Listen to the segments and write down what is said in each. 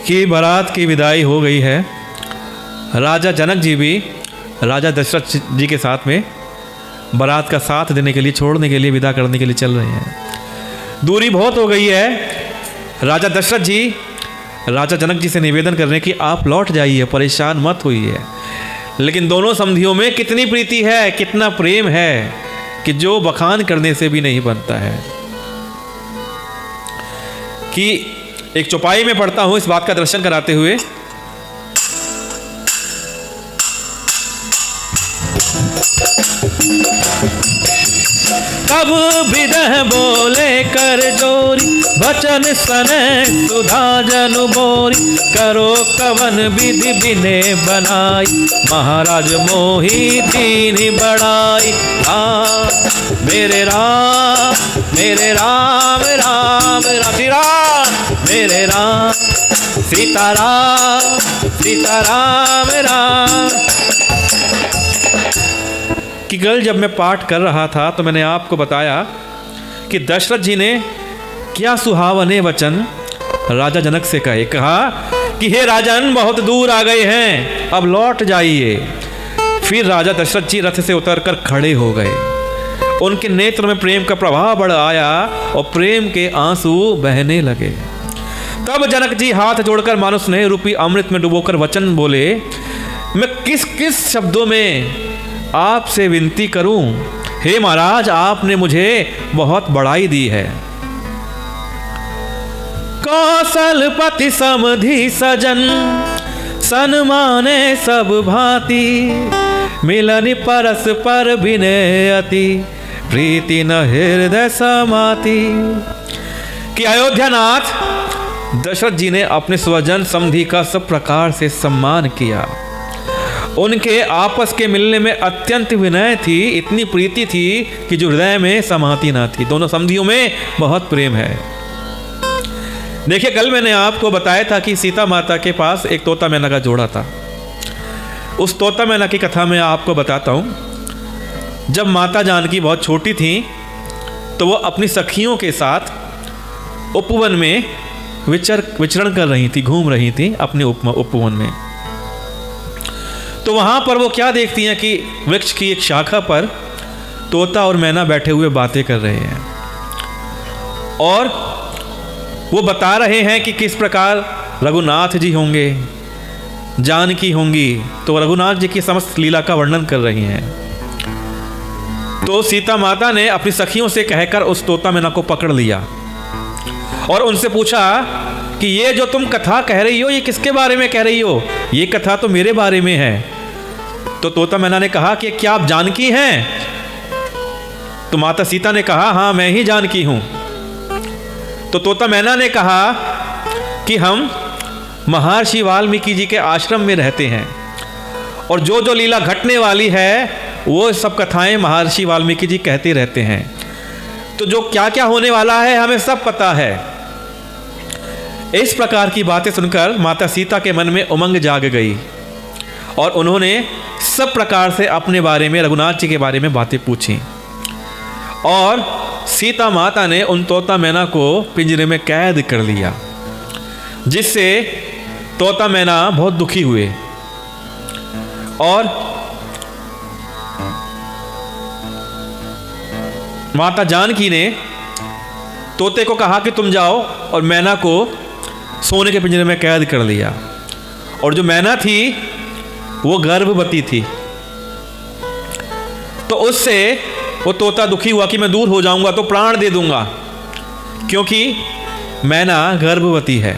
कि बारात की विदाई हो गई है। राजा जनक जी भी राजा दशरथ जी के साथ में बारात का साथ देने के लिए, छोड़ने के लिए, विदा करने के लिए चल रहे हैं। दूरी बहुत हो गई है। राजा दशरथ जी राजा जनक जी से निवेदन कर रहे हैं कि आप लौट जाइए, परेशान मत होइए। लेकिन दोनों समधियों में कितनी प्रीति है, कितना प्रेम है कि जो बखान करने से भी नहीं बनता है। कि एक चौपाई में पढ़ता हूं इस बात का दर्शन कराते हुए। कब विदह बोले कर जोरी, वचन सने सुधा जनु बोरी। करो कवन विधि बिने बनाई, महाराज मोही दीन बढ़ाई। मेरे राम मेरे राम राम राम श्री राम, मेरे राम सीताराम सीताराम राम। कि कल जब मैं पाठ कर रहा था तो मैंने आपको बताया कि दशरथ जी ने क्या सुहावने वचन राजा जनक से कहे। कहा कि हे राजन, बहुत दूर आ गए हैं, अब लौट जाइए। फिर राजा दशरथ जी रथ से उतरकर खड़े हो गए। उनके नेत्र में प्रेम का प्रभाव बढ़ आया और प्रेम के आंसू बहने लगे। तब जनक जी हाथ जोड़कर मानो स्नेह रूपी अमृत में डुबोकर वचन बोले, मैं किस किस शब्दों में आपसे विनती करूं। हे महाराज, आपने मुझे बहुत बड़ाई दी है। कौशलपति समधि सजन, सन्माने सब भांति। मिलन परस पर विनय अति, प्रीति न हृदय समाति। कि अयोध्यानाथ दशरथ जी ने अपने स्वजन समधि का सब प्रकार से सम्मान किया। उनके आपस के मिलने में अत्यंत विनय थी, इतनी प्रीति थी कि जो हृदय में समाती ना थी। दोनों समधियों में बहुत प्रेम है। देखिए, कल मैंने आपको बताया था कि सीता माता के पास एक तोता मैना का जोड़ा था। उस तोता मैना की कथा मैं आपको बताता हूँ। जब माता जानकी बहुत छोटी थी तो वो अपनी सखियों के साथ उपवन में विचरण कर रही थी, घूम रही थी अपने उपवन में। तो वहाँ पर वो क्या देखती हैं कि वृक्ष की एक शाखा पर तोता और मैना बैठे हुए बातें कर रहे हैं और वो बता रहे हैं कि किस प्रकार रघुनाथ जी होंगे, जानकी होंगी। तो रघुनाथ जी की समस्त लीला का वर्णन कर रही हैं। तो सीता माता ने अपनी सखियों से कहकर उस तोता मैना को पकड़ लिया और उनसे पूछा कि ये जो तुम कथा कह रही हो, ये किसके बारे में कह रही हो? ये कथा तो मेरे बारे में है। तो तोता मैना ने कहा कि क्या आप जानकी हैं? तो माता सीता ने कहा, हाँ, मैं ही जानकी हूं। तो तोता मैना ने कहा कि हम महर्षि वाल्मीकि जी के आश्रम में रहते हैं और जो जो लीला घटने वाली है वो सब कथाएं महर्षि वाल्मीकि जी कहते रहते हैं। तो जो क्या क्या होने वाला है हमें सब पता है। इस प्रकार की बातें सुनकर माता सीता के मन में उमंग जाग गई और उन्होंने सब प्रकार से अपने बारे में, रघुनाथ जी के बारे में बातें पूछी। और सीता माता ने उन तोता मैना को पिंजरे में कैद कर लिया, जिससे तोता मैना बहुत दुखी हुए और माता जानकी ने तोते को कहा कि तुम जाओ, और मैना को सोने के पिंजरे में कैद कर लिया। और जो मैना थी वो गर्भवती थी। तो उससे वो तोता दुखी हुआ कि मैं दूर हो जाऊंगा तो प्राण दे दूंगा, क्योंकि मैना गर्भवती है।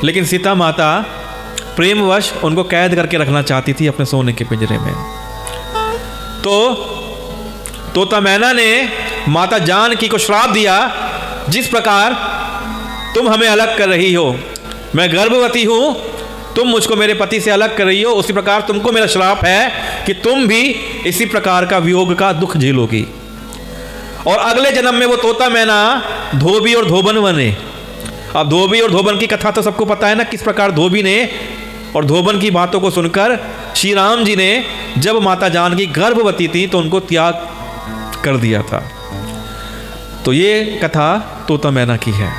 लेकिन सीता माता प्रेमवश उनको कैद करके रखना चाहती थी अपने सोने के पिंजरे में। तो तोता मैना ने माता जानकी को श्राप दिया, जिस प्रकार तुम हमें अलग कर रही हो, मैं गर्भवती हूं, तुम मुझको मेरे पति से अलग कर रही हो, उसी प्रकार तुमको मेरा श्राप है कि तुम भी इसी प्रकार का वियोग का दुख झेलोगी। और अगले जन्म में वो तोता मैना धोबी और धोबन बने। अब धोबी और धोबन की कथा तो सबको पता है ना, किस प्रकार धोबी ने और धोबन की बातों को सुनकर श्री राम जी ने जब माता जानकी गर्भवती थी तो उनको त्याग कर दिया था। तो ये कथा तोता मैना की है।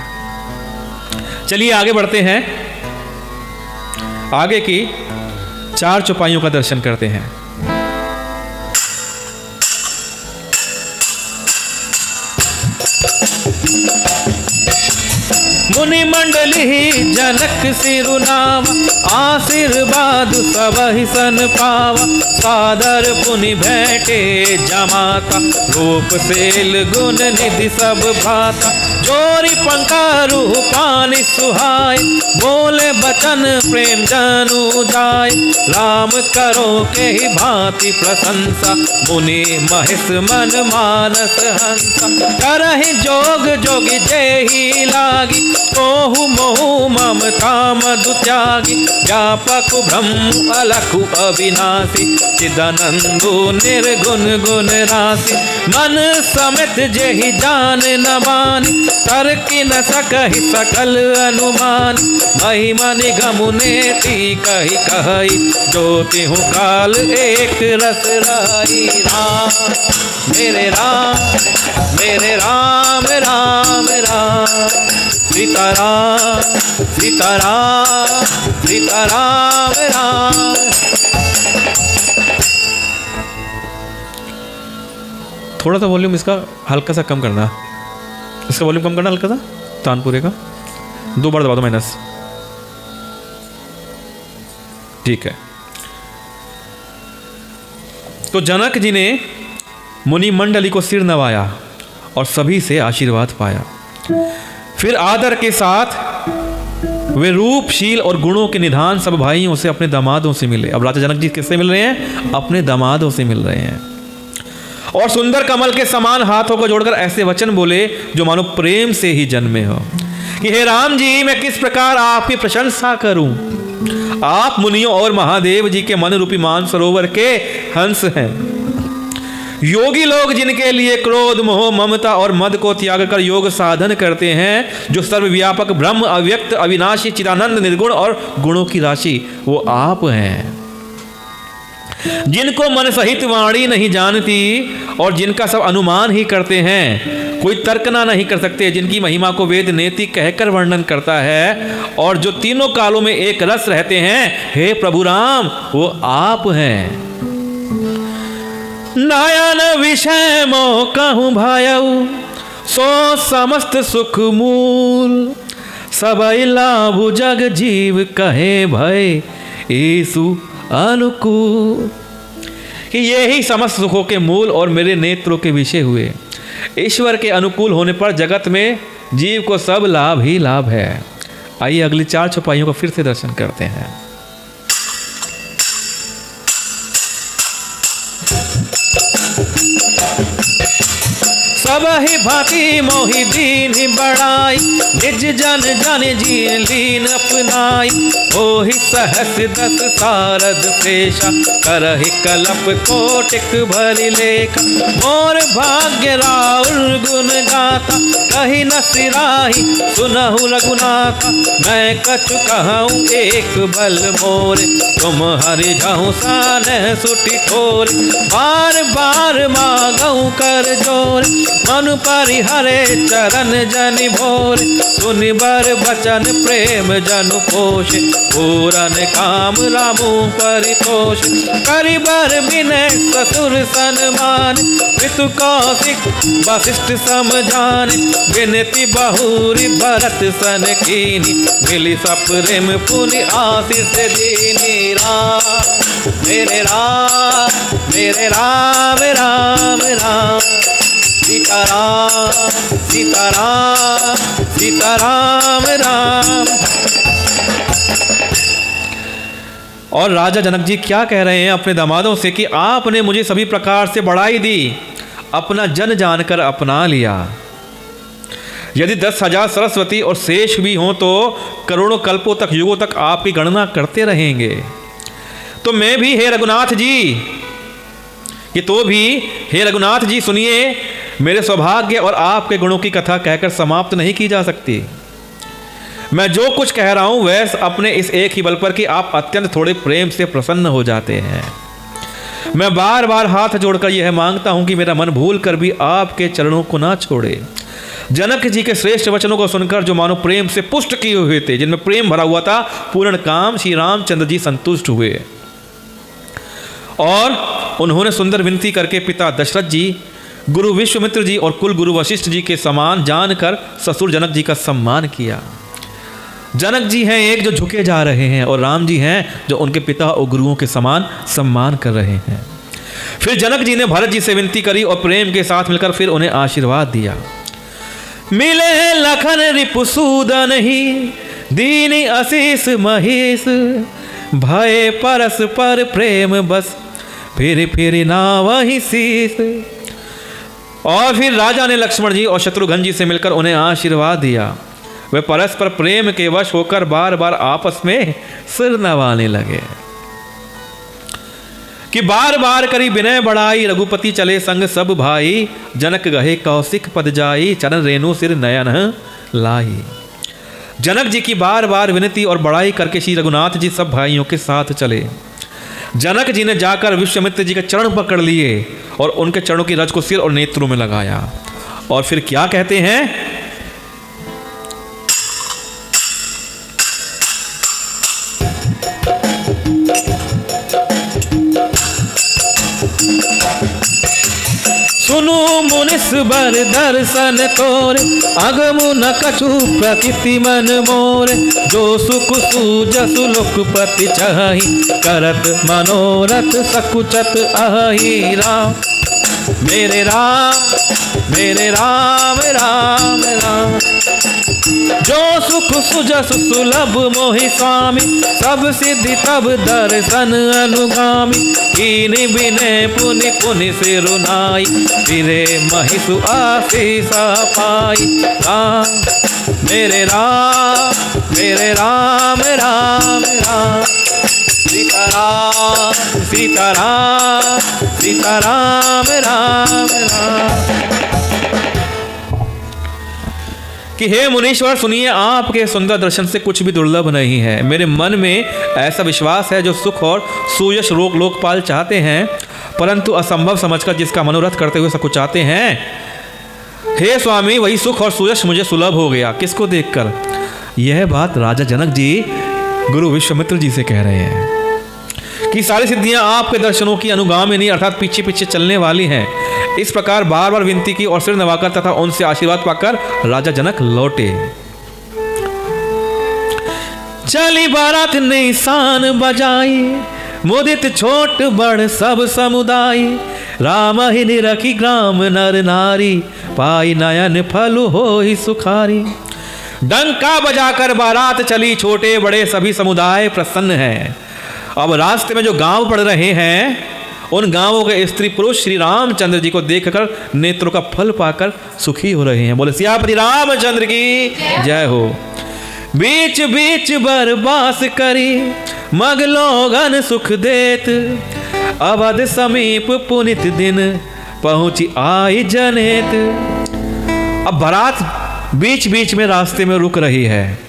चलिए आगे बढ़ते हैं, आगे की 4 चौपाइयों का दर्शन करते हैं। मुनि मंडली जनक सिरुनाम, आशीर्वाद सबहि सन पावा। सादर पुनि भेंटे जमाता, रूप सेल गुण निधि सब भाता। जोरी पंखा रूपानि सुहाय, बोले बचन प्रेम जनु जाय। राम करो के ही भांति प्रशंसा, मुनि महेश मन मानस हंसा। करहि जोग जोगी जेहि लागी, कोहु मोहु ममता मधु त्यागी। व्यापक ब्रह्म अलखु अविनाशी, चिदानंदो निर्गुण गुण राशि। मन समेत जेहि जान न मानी, तर्कि न सकहि सकल अनुमान। महिमा निगम नेति कहि कहि, ज्योति हूँ काल एक रस राई। राम मेरे राम, मेरे राम राम राम। सीताराम सीताराम सीताराम राम। थोड़ा सा वॉल्यूम इसका हल्का सा कम करना, इसका वॉल्यूम कम करना हल्का सा, तानपुरे का 2 बार दबा दो माइनस, ठीक है। तो जनक जी ने मुनि मंडली को सिर नवाया और सभी से आशीर्वाद पाया। फिर आदर के साथ वे रूप शील और गुणों के निधान सब भाइयों से अपने दामादों से मिले। अब राजा जनक जी किससे मिल रहे हैं? अपने दामादों से मिल रहे हैं। और सुंदर कमल के समान हाथों को जोड़कर ऐसे वचन बोले जो मानो प्रेम से ही जन्मे हो, कि हे राम जी, मैं किस प्रकार आपकी प्रशंसा करूं। आप मुनियों और महादेव जी के मन रूपी मान सरोवर के हंस हैं। योगी लोग जिनके लिए क्रोध मोह ममता और मद को त्याग कर योग साधन करते हैं, जो सर्वव्यापक ब्रह्म अव्यक्त अविनाशी चिदानंद निर्गुण और गुणों की राशि, वो आप हैं। जिनको मन सहित वाणी नहीं जानती और जिनका सब अनुमान ही करते हैं, कोई तर्कना नहीं कर सकते, जिनकी महिमा को वेद नेति कहकर वर्णन करता है, और जो तीनों कालों में एक रस रहते हैं, हे प्रभु राम, वो आप हैं। नयन विषय मोह कहूँ भायऊ, सो समस्त सुख मूल। सबई लाभ जग जीव कहे भय, ईसु अनुकूल। कि ये ही समस्त सुखों के मूल और मेरे नेत्रों के विषय हुए। ईश्वर के अनुकूल होने पर जगत में जीव को सब लाभ ही लाभ है। आइए अगली 4 चौपाइयों को फिर से दर्शन करते हैं। सब ही भांति मोहि दीन बड़ाई, निज जन जन जीन लीन अपनाई। ओहि सहस 10 सारद शेषा, करहि कलप कोटिक भरि लेखा। मोर भाग्य राउर गुण गाथा, कहि न सिराही सुनहु रघुनाथा। मैं कछु कहूँ एक बल मोरे, तुम हरि जाऊँ सानह सुटि ठोर। बार बार मांगऊँ कर जोर, मनु परिहरे चरण जनि भोर। सुनि बर बचन प्रेम जनु पोष, पूरन काम रामू परितोष। करि बर विनय ससुर सन्मान, पितु कौशिक वशिष्ठ समझान। विनति बहुरी भरत सन कीनी, मिली सप्रेम पुनि आशीष दीनी। राम मेरे राम, मेरे राम राम राम। सीताराम सीताराम सीताराम राम। और राजा जनक जी क्या कह रहे हैं अपने दामादों से कि आपने मुझे सभी प्रकार से बढ़ाई दी, अपना जन जानकर अपना लिया। यदि 10,000 सरस्वती और शेष भी हों तो करोड़ों कल्पों तक, युगों तक आपकी गणना करते रहेंगे। तो मैं भी हे रघुनाथ जी, ये तो भी हे रघुनाथ जी सुनिए, मेरे सौभाग्य और आपके गुणों की कथा कहकर समाप्त नहीं की जा सकती। मैं जो कुछ कह रहा हूं वह अपने इस एक ही बल पर कि आप अत्यंत थोड़े प्रेम से प्रसन्न हो जाते हैं। मैं बार बार हाथ जोड़कर यह मांगता हूं कि मेरा मन भूल कर भी आपके चरणों को ना छोड़े। जनक जी के श्रेष्ठ वचनों को सुनकर जो मानो प्रेम से पुष्ट किए हुए थे, जिनमें प्रेम भरा हुआ था, पूर्ण काम श्री रामचंद्र जी संतुष्ट हुए और उन्होंने सुंदर विनती करके पिता दशरथ जी, गुरु विश्वामित्र जी और कुल गुरु वशिष्ठ जी के समान जानकर ससुर जनक जी का सम्मान किया। जनक जी हैं एक जो झुके जा रहे हैं और राम जी हैं जो उनके पिता और गुरुओं के समान सम्मान कर रहे हैं। फिर जनक जी ने भरत जी से विनती करी और प्रेम के साथ मिलकर फिर उन्हें आशीर्वाद दिया। मिले लखन रिपुसूदन ही दीनी आशीष महेश, भय परस पर प्रेम बस फिर ना वही शीस। और फिर राजा ने लक्ष्मण जी और शत्रुघ्न जी से मिलकर उन्हें आशीर्वाद दिया। वे परस्पर प्रेम के वश होकर बार बार आपस में सिर नवाने लगे कि बार बार करी विनय बढ़ाई, रघुपति चले संग सब भाई, जनक गहे कौशिक पद जाई, चरण रेणु सिर नयन लाई। जनक जी की बार बार विनती और बड़ाई करके श्री रघुनाथ जी सब भाइयों के साथ चले। जनक जी ने जाकर विश्वामित्र जी के चरण पकड़ लिए और उनके चरणों की रज को सिर और नेत्रों में लगाया। और फिर क्या कहते हैं, सुनु मुनिस बर दर्शन तोरे, अगमु न कछु प्रतीति मन मोरे, जो सुख सूजसु लोकपति चाहि, करत मनोरथ सकुचत अहि राम। मेरे राम राम राम, जो सुख सुजस सुलभ मोहि स्वामी, सब सिद्धि तब दर्शन अनुगामी, कीन बिने पुनि पुनि सिरुनाई, फिरे महिषु आशीष पाई। राम मेरे राम राम राम, सीताराम सीताराम सीताराम राम राम। कि हे मुनीश्वर सुनिए, आपके सुंदर दर्शन से कुछ भी दुर्लभ नहीं है। मेरे मन में ऐसा विश्वास है, जो सुख और सुयश लोकपाल चाहते हैं, परंतु असंभव समझकर जिसका मनोरथ करते हुए सकुचाते हैं, हे स्वामी वही सुख और सुयश मुझे सुलभ हो गया। किसको देखकर? यह बात राजा जनक जी गुरु विश्वामित्र जी से कह रहे हैं कि सारी सिद्धियां आपके दर्शनों की अनुगामिनी अर्थात पीछे पीछे चलने वाली हैं। इस प्रकार बार बार विनती की और सिर नवाकर तथा उनसे आशीर्वाद पाकर राजा जनक लौटे। चली बारात निशान बजाई, मुदित छोट बड़ सब समुदाय, राम ही निरखी ग्राम नर नारी, पाई नयन फल होहि सुखारी। डंका बजाकर बारात चली, छोटे बड़े सभी समुदाय प्रसन्न हैं। अब रास्ते में जो गांव पड़ रहे हैं, उन गांवों के स्त्री पुरुष श्री रामचंद्र जी को देखकर नेत्रों का फल पाकर सुखी हो रहे हैं। बोले सियापति रामचंद्र की जय हो। बीच बीच बरबास करी, मग लोगन सुख देत, अवध समीप पुनित दिन, पहुंची आई जनेत। अब बारात बीच बीच में रास्ते में रुक रही है।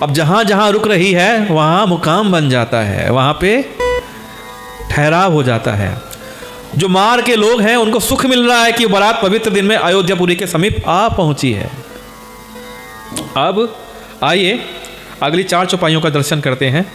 अब जहां जहां रुक रही है वहां मुकाम बन जाता है, वहां पे ठहराव हो जाता है। जो मार के लोग हैं उनको सुख मिल रहा है कि बारात पवित्र दिन में अयोध्यापुरी के समीप आ पहुंची है। अब आइए अगली 4 चौपाइयों का दर्शन करते हैं।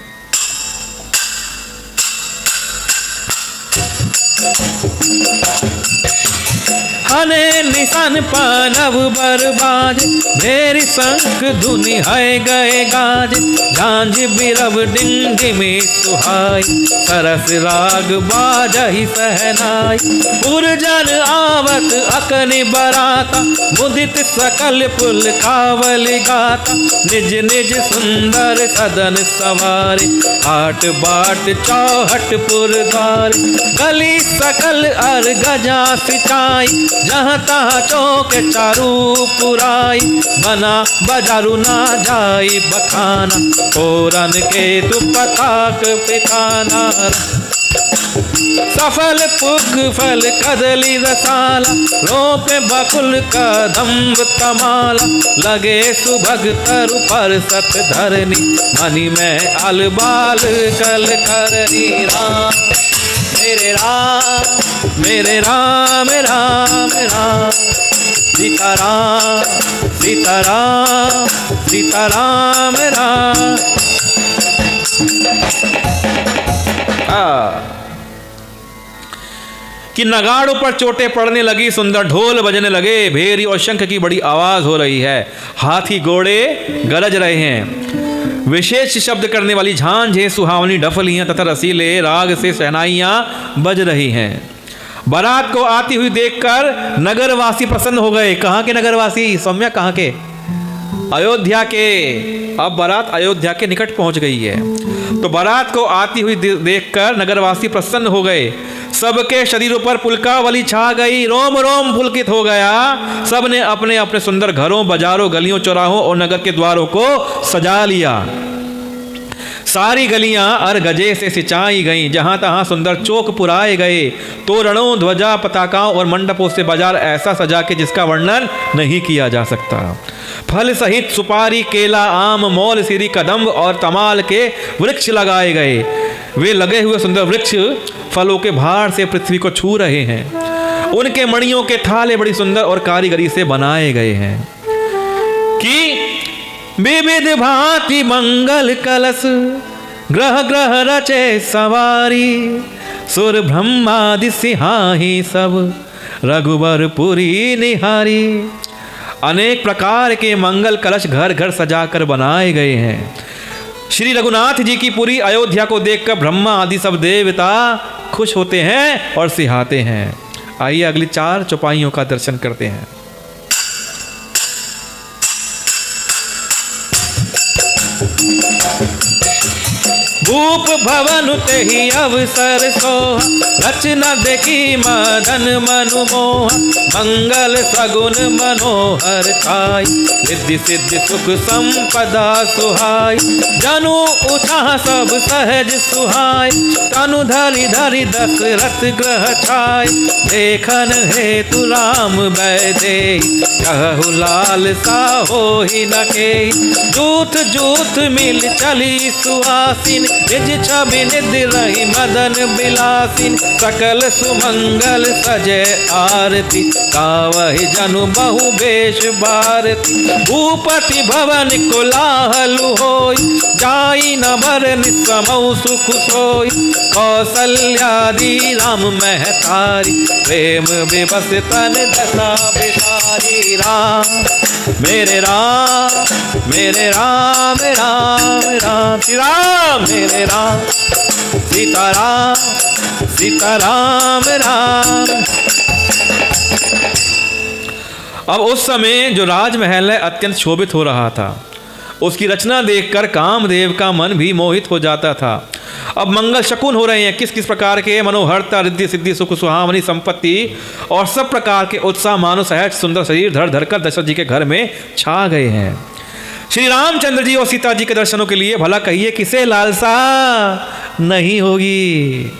हने निशान पानव बरबाज, मेरी शंख धुनि है गए गाज, झांझ बिरब डिंडिमी सुहाई, सरस राग बाजहि सहनाई। पुरजन आवत अकनि बराता, मुदित सकल पुल कावल गाता, निज निज सुंदर सदन सवारे, आट बाट चौहट पुरद्वार। गली सकल अर गजा सिंचाई, जहाँ तहाँ चौक चारू पुराई, बना बजारू ना जाई बखाना, फोरन के तु पताक पिताना। सफल पुग फल कदली रसाला, रोपे बकुल कदम्ब तमाला, लगे सुभग तरु पर सत धरनी, मनि में अलबाल कल करनी। राम मेरे राम राम राम। सीताराम सीताराम सीताराम राम। कि नगाड़ों पर चोटें पड़ने लगी, सुंदर ढोल बजने लगे, भेरी और शंख की बड़ी आवाज हो रही है, हाथी घोड़े गरज रहे हैं, विशेष शब्द करने वाली झांझें, सुहावनी डफलियां तथा रसीले राग से शहनाइयां बज रही हैं। बारात को आती हुई देखकर नगरवासी प्रसन्न हो गए। कहाँ के नगरवासी सौम्या? कहाँ के? अयोध्या के। अब बारात अयोध्या के निकट पहुंच गई है, तो बारात को आती हुई देखकर नगरवासी प्रसन्न हो गए। सबके शरीरों पर पुलकावली छा गई, रोम रोम पुलकित हो गया। सबने अपने अपने सुंदर घरों, बाजारों, गलियों, चौराहों और नगर के द्वारों को सजा लिया। सारी गलियां अर गजे से सिंचाई गईं, जहां तहां सुंदर चौक पुराए गए। तोरणों, ध्वजा, पताकाओं और मंडपों से बाजार ऐसा सजा कि जिसका वर्णन नहीं किया जा सकता। फल सहित सुपारी, केला, आम, मौल, सिरी, कदम्ब और तमाल के वृक्ष लगाए गए। वे लगे हुए सुंदर वृक्ष फलों के भार से पृथ्वी को छू रहे हैं। उनके मणियों के थाले बड़ी सुंदर और कारीगरी से बनाए गए हैं कि विविध भांति मंगल कलश ग्रह ग्रह रचे सवारी। सुर ब्रह्मादि सिहाही सब रघुबरपुरी निहारी। अनेक प्रकार के मंगल कलश घर घर सजाकर बनाए गए हैं। श्री रघुनाथ जी की पूरी अयोध्या को देखकर ब्रह्मा आदि सब देवता खुश होते हैं और सिहाते हैं। आइए अगली 4 चौपाइयों का दर्शन करते हैं। भूप भवन तेहि अवसर सोहा, रचना देखी मदन मनु मोहा। मंगल सगुन मनोहर छाई, रिद्धि सिद्धि सुख संपदा सुहाई। जनु उठा सब सहज सुहाय, तनु धरि धरि दशरथ ग्रह छाय। देखन हेतु राम बैदेहि, कहु लाल सा होहि न केहि। जूथ जूथ मिल चली सुहासिन, निज छवि निधि रही मदन बिलासिन। सकल सुमंगल सजय आरती, गावहि जनु बहु बेश भारती। भूपति भवन कोलाहल होय, जाई न बरन समौ सुख सोय। कौसल्यादि राम महतारी, प्रेम विवश तन दशा बिहारी। राम मेरे राम मेरे राम राम राम। श्री राम मेरे राम, सीताराम सीताराम राम। अब उस समय जो राजमहल है अत्यंत शोभित हो रहा था। उसकी रचना देखकर कामदेव का मन भी मोहित हो जाता था। अब मंगल शकुन हो रहे हैं, किस किस प्रकार के मनोहरता, रिद्धि सिद्धि, सुख सुहावनी संपत्ति और सब प्रकार के उत्साह मानो सहज सुंदर शरीर धड़ धड़कर दशरथ जी के घर में छा गए हैं। श्री रामचंद्र जी और सीता जी के दर्शनों के लिए भला कहिए किसे लालसा नहीं होगी।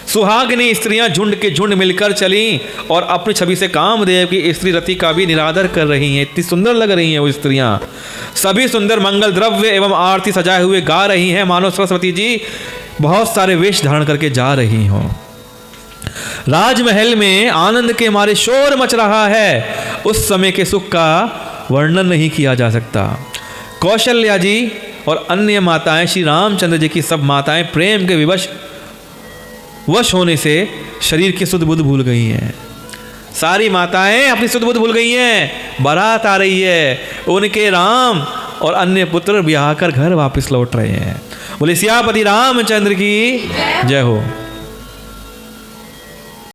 सुहागिनी स्त्रियां झुंड के झुंड मिलकर चलीं और अपनी छवि से कामदेव की स्त्री रति का भी निरादर कर रही हैं। इतनी सुंदर लग रही हैं वो स्त्रियां। सभी सुंदर मंगल द्रव्य एवं आरती सजाए हुए गा रही हैं, मानो सरस्वती जी बहुत सारे वेश धारण करके जा रही हों। राजमहल में आनंद के मारे शोर मच रहा है। उस समय के सुख का वर्णन नहीं किया जा सकता। कौशल्या जी और अन्य माताएं, श्री रामचंद्र जी की सब माताएं प्रेम के वश होने से शरीर की सुध बुध भूल गई हैं। सारी माताएं अपनी सुध बुध भूल गई हैं। बारात आ रही है, उनके राम और अन्य पुत्र ब्याह कर घर वापस लौट रहे हैं। बोले सियापति रामचंद्र की जय हो।